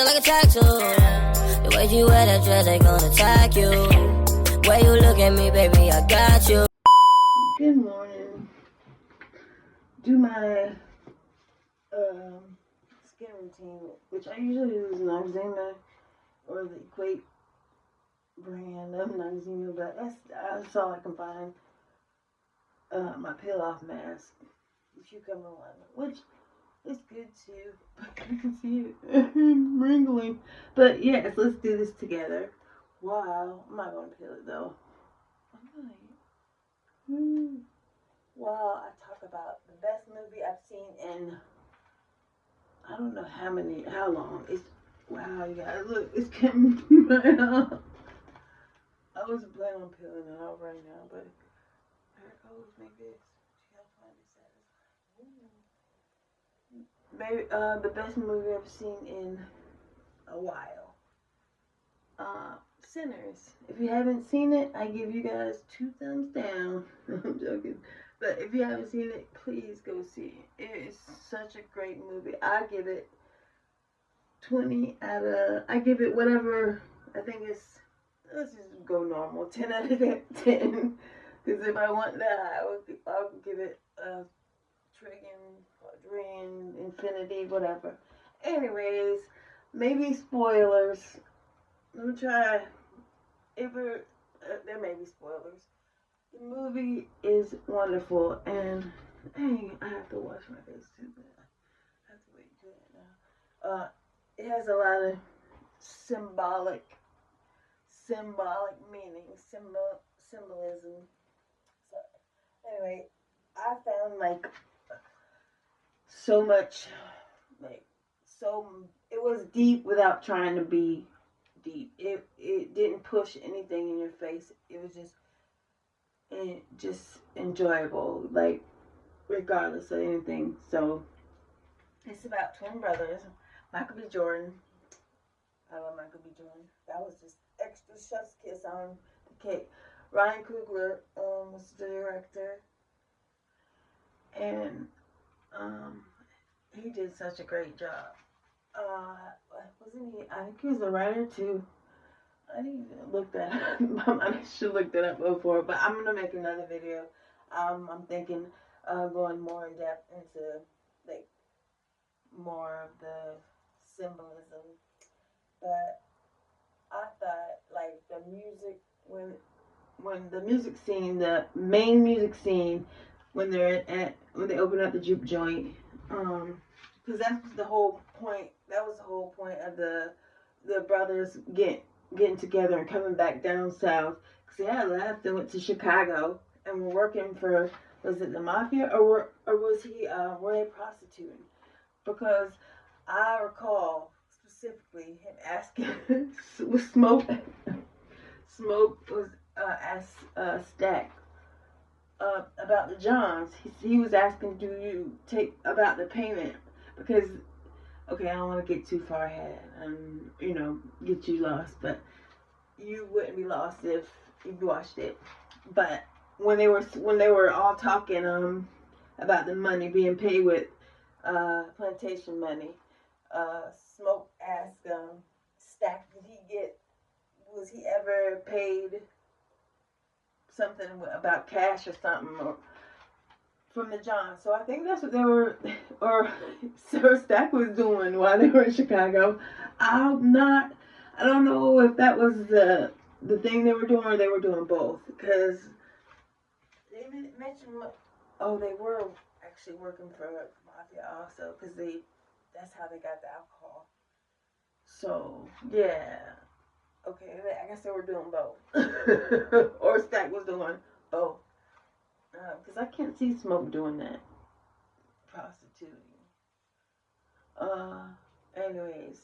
it like a tattoo. The way you wear that dress, they gonna attack you. Way you look at me, baby, I got you. Good morning. Do my skin routine, which I usually use Noxzema or the Equate brand of Noxzema, but that's all I can find. My peel-off mask, the cucumber one, which is good too. You can see it wrinkling. But yes, let's do this together. Wow, I'm not gonna peel it though. I might. While I talk about the best movie I've seen in I don't know how long. It's wow, you guys, look, it's coming right up. I wasn't planning on peeling it off right now, but there it goes, like this. See how fine this is. Maybe the best movie I've seen in a while. Sinners. If you haven't seen it, I give you guys 2 thumbs down. I'm joking. But if you haven't seen it, please go see it. It is such a great movie. I give it 20 out of, I give it whatever, I think it's, let's just go normal, 10 out of 10. Because if I want that, I would give it a trillion, quadrillion, infinity, whatever. Anyways, maybe spoilers. Let me try. There may be spoilers. The movie is wonderful, and dang, I have to wash my face too, but I have to wait to do it now. It has a lot of symbolic meaning, symbolism. So anyway, I found like so much, it was deep without trying to be deep. It didn't push anything in your face. It was just enjoyable, like regardless of anything. So it's about twin brothers, Michael B. Jordan. I love Michael B. Jordan. That was just extra chef's kiss on the cake. Ryan Coogler was the director, and he did such a great job. Wasn't he? I think he was the writer too. I didn't even look that up. I should look that up before, but I'm gonna make another video. I'm thinking going more in depth into like more of the symbolism. But I thought like the music when the music scene, the main music scene, when they open up the juke joint, because that's the whole point. That was the whole point of the brothers getting together and coming back down south. Because they had left and went to Chicago and were working for, was it the mafia or was he were they prostituting? Because I recall specifically him asking was Smoke was asked Stack about the Johns. He was asking, do you take about the payment? Because okay, I don't want to get too far ahead and get you lost, but you wouldn't be lost if you watched it. But when they were all talking about the money being paid with plantation money, Smoke asked Stack, was he ever paid something about cash or something or from the John? So I think that's what they were, or Sir Stack was doing while they were in Chicago. I don't know if that was the thing they were doing or they were doing both, because they mentioned, they were actually working for mafia also, because that's how they got the alcohol. So yeah, okay, I guess they were doing both, or Stack was doing both, because I can't see Smoke doing that, prostituting. Anyways,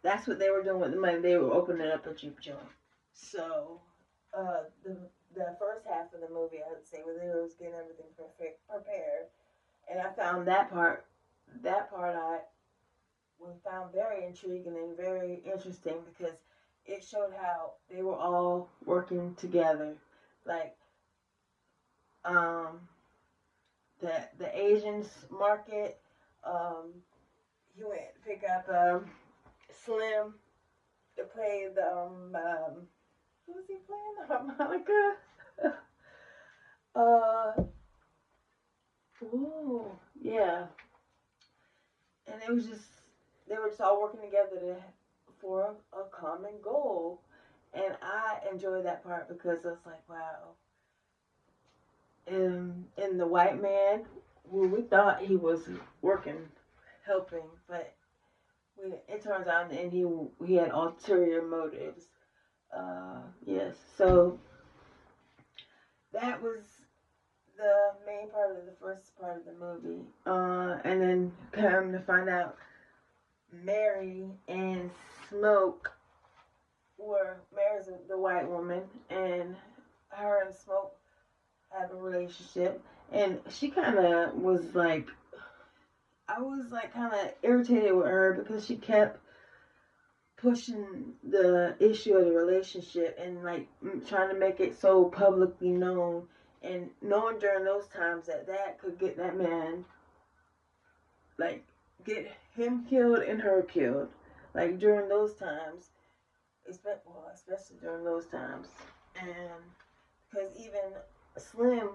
that's what they were doing with the money. They were opening up a juke joint. So, the first half of the movie, I would say, where they was getting everything prepared, and I found that part I found very intriguing and very interesting, because it showed how they were all working together, like the Asians market. he went to pick up Slim to play the who was he playing? The harmonica. Ooh, yeah. And it was just they were just all working together for a common goal, and I enjoyed that part because I was like, wow. In the white man, well, we thought he was working, helping, but it turns out and he had ulterior motives. Yes, so that was the main part of the first part of the movie. And then come to find out, Mary and Smoke Mary's the white woman, and her and Smoke have a relationship, and she kind of was like, I was like kind of irritated with her because she kept pushing the issue of the relationship and like trying to make it so publicly known, and knowing during those times that could get that man, like, get him killed and her killed, like during those times, especially during those times, and because even Slim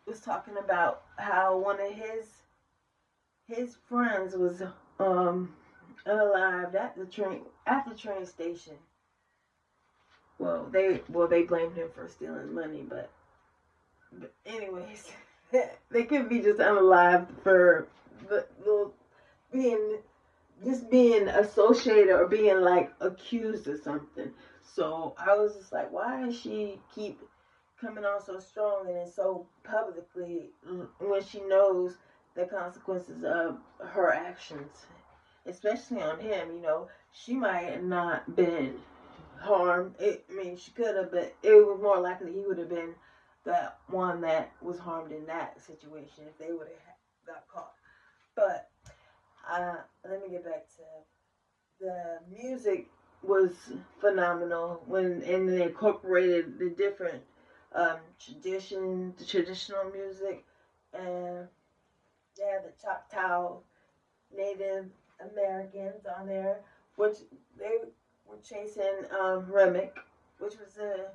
was talking about how one of his friends was unalived at the train station. Well, they blamed him for stealing money, but anyways, they could be just unalived for being associated or being like accused of something. So I was just like, why does she keep coming on so strong and so publicly when she knows the consequences of her actions, especially on him? You know, she might have not been harmed. She could have, but it was more likely he would have been the one that was harmed in that situation if they would have got caught. But let me get back to the music. Was phenomenal and they incorporated the different traditional music, and they had the Choctaw Native Americans on there, which they were chasing Remick, which was a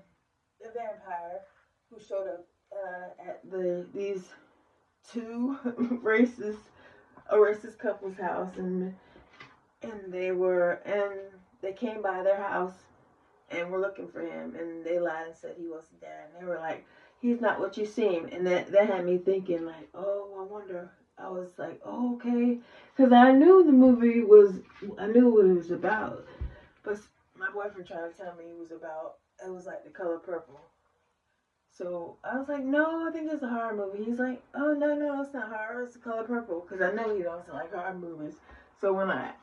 vampire who showed up at these two racist couple's house, and they came by their house and were looking for him, and they lied and said he wasn't there, and they were like, he's not what you seem, and that had me thinking like, oh, I wonder. I was like, oh, okay, because I knew what it was about, but my boyfriend tried to tell me it was like The Color Purple. So I was like, no, I think it's a horror movie. He's like, oh, no, it's not horror, it's The Color Purple, because I know he doesn't like horror movies. So when I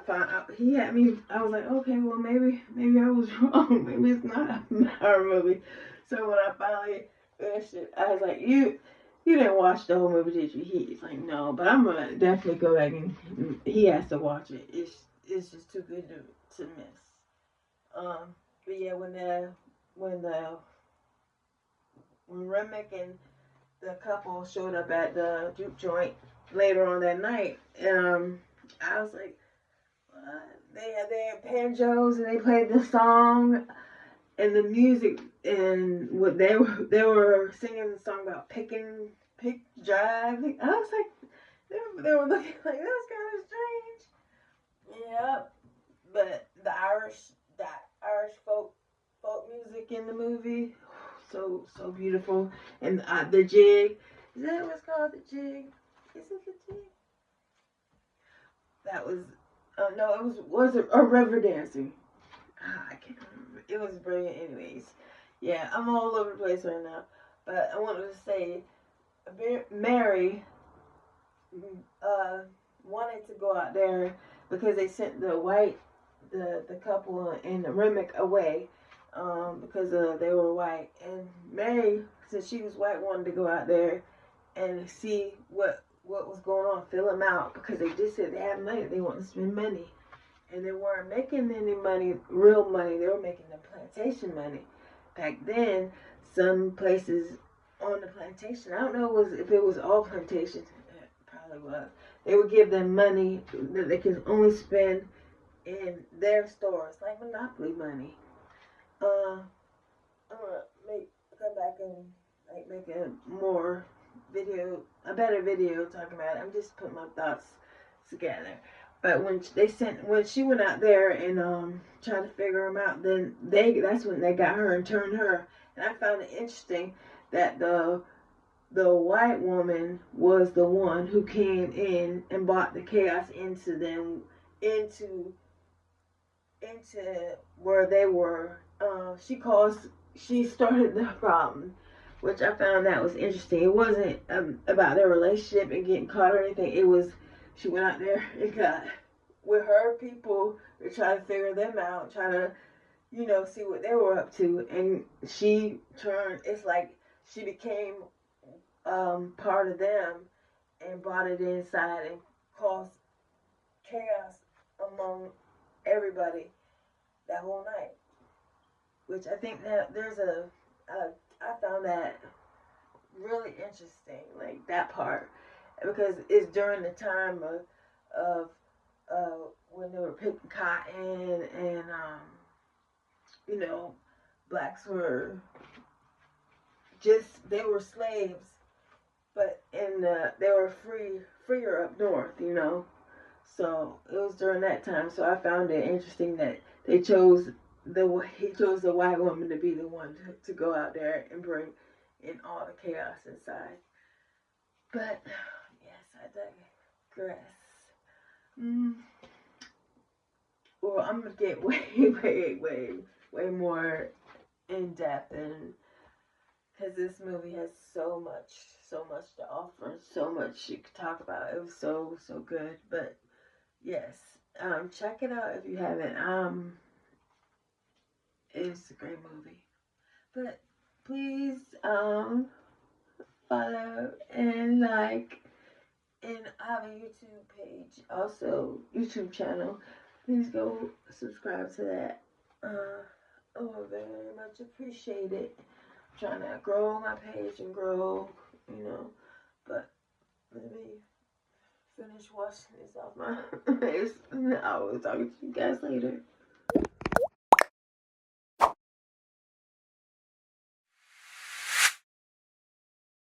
found out he had me, I was like, okay, well maybe I was wrong. Maybe it's not a horror movie. So when I finally finished it, I was like, you didn't watch the whole movie, did you? He's like, no, but I'm gonna definitely go back and he has to watch it. It's just too good to miss. But yeah, when Remick and the couple showed up at the juke joint later on that night, I was like, what? They had banjos and they played the song and the music, and what they were singing the song about pick drive. I was like, they were looking like, that's kind of strange. Yeah, but the Irish folk music in the movie, so beautiful, and the jig. Is that what's called, the jig? Is it the jig? That was, no, it was a river dancing. I can't remember. It was brilliant anyways. Yeah, I'm all over the place right now. But I wanted to say, Mary wanted to go out there because they sent the couple and Remick away because they were white. And Mary, since she was white, wanted to go out there and see what was going on, fill them out, because they just said they had money, they want to spend money, and they weren't making any money, real money. They were making the plantation money. Back then, some places on the plantation, I don't know if it was all plantations, it probably was, they would give them money that they can only spend in their stores, like Monopoly money. I'm gonna come back and like make a better video talking about it. I'm just putting my thoughts together. But when she went out there and tried to figure them out, then that's when they got her and turned her. And I found it interesting that the white woman was the one who came in and brought the chaos into them, into where they were. She started the problem, which I found that was interesting. It wasn't about their relationship and getting caught or anything. It was she went out there and got with her people to try to figure them out, trying to see what they were up to, and she turned. It's like she became part of them and brought it inside and caused chaos among everybody that whole night. Which I think that I found that really interesting, like that part, because it's during the time of when they were picking cotton and blacks were they were slaves, but they were freer up north, So it was during that time. So I found it interesting that he chose the white woman to be the one to go out there and bring in all the chaos inside. But yes, I digress. Well, I'm gonna get way more in depth, and because this movie has so much to offer, so much you could talk about. It was so good. But yes, check it out if you haven't. It's a great movie. But please follow and like, and I have a YouTube page, also YouTube channel. Please go subscribe to that. I would very much appreciate it. I'm trying to grow my page and grow, but let me finish washing this off my face. I will talk to you guys later.